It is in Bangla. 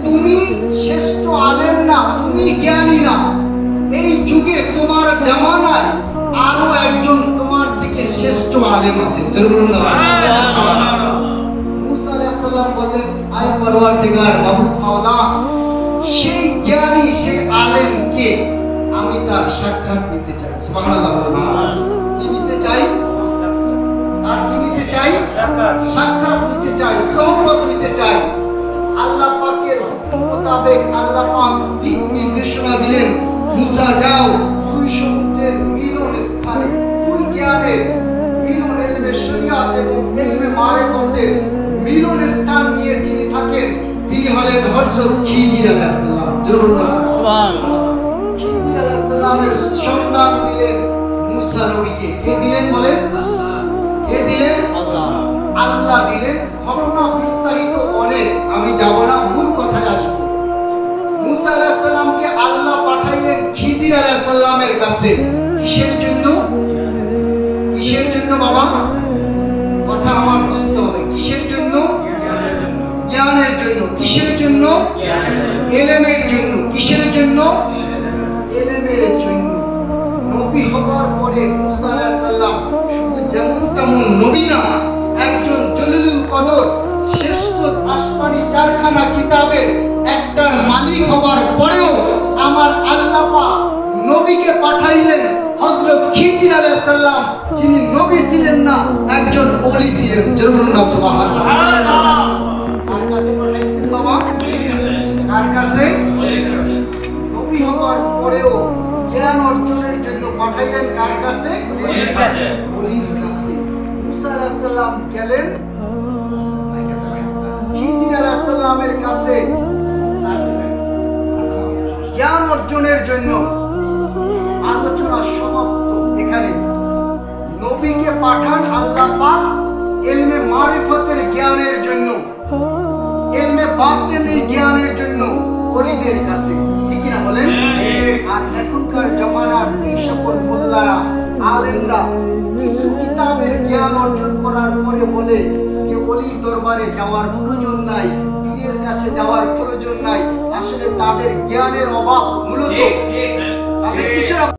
তুমি শ্রেষ্ঠ আলেম না, তুমি জ্ঞানী না, এই যুগে তোমার জামানায় আরো একজন তোমার থেকে শ্রেষ্ঠ আলেম আছে। মুসা আলাইহিস সালাম বললেন, আয় পরওয়ারদিগার মাবুদ মাওলা, সেই জ্ঞানী সেই আলেমকে আমি তার সাক্ষাৎ নিতে চাই। সুবহানাল্লাহ। কি নিতে চাই? আর কি নিতে চাই? সাক্ষাৎ নিতে চাই, সোহবত নিতে চাই। আল্লাহ পাকের হুকুম মোতাবেক আল্লাহ পাক দিক নির্দেশনা দিলেন, মুসা যাও, দুই সমুদ্রের মিলন স্থানে, দুই জ্ঞানের মিলন, ইলমে শরিয়াত এবং ইলমে মারিফতের মিলন স্থান নিয়ে যিনি থাকেন তিনি হলেন হযরত খিজির আলাইহিস সালাম। সুবহানাল্লাহ। খিজির আলাইহিস সালামের সন্ধান দিলেন মুসা নবীকে। কে দিলেন বলেন? কে দিলেন? আল্লাহ। আল্লাহ দিলেন। ঘটনা বিস্তারিত অনেক, আমি যাব না, মূল কথায় আসবো। মুসা আলাইহিস সালামকে আল্লাহ পাঠাইলেন খিজির আলাইহিস সালামের কাছে। কিসের জন্য? কিসের জন্য বাবা? কথা আমার বুঝতে হবে। কিসের জন্য? জ্ঞানের জন্য। কিসের জন্য? ইলমের জন্য। কিসের জন্য? ইলমের জন্য। নবী হবার পরে মুসা আলাইহিস সালাম শুধু যেমন তেমন নবী না, একজন জলিলুল কদর, শ্রেষ্ঠ আসমানি চারখানা কিতাবের একটার মালিক হবার পরেও আমার আল্লাহ পাক নবীকে পাঠাইলেন হযরত খিজির আলাইহিস সালাম, যিনি নবী ছিলেন না, একজন ওলি ছিলেন। জরুরুন সুবহানাল্লাহ। কার কাছে পাঠাইছেন বাবা? কার কাছে? নবী হবার পরেও জ্ঞান অর্জনের জন্য পাঠাইলেন কার কাছে? ওলির কাছে। ওলির কাছে। মুসা আলাইহিস সালাম গেলেন খিজির আলাইহিস সালামের কাছে জ্ঞান অর্জনের জন্য। আলোচনা সমাপ্ত এখানে। নবীকে পাঠান আল্লাহ পাক ইলমে মারিফতের জ্ঞানের জন্য, ইলমে বাতিনের জ্ঞানের জন্য ওলিদের কাছে। ঠিক কি না বলেন? আর এখনকার জামানার যে সকল মোল্লারা আলেমরা কিছু কিতাবের জ্ঞান অর্জন করার পরে বলে যে ওলির দরবারে যাওয়ার প্রয়োজন নাই, পীরের কাছে যাওয়ার প্রয়োজন নাই, আসলে তাদের জ্ঞানের অভাব। মূলত তাদের কিসের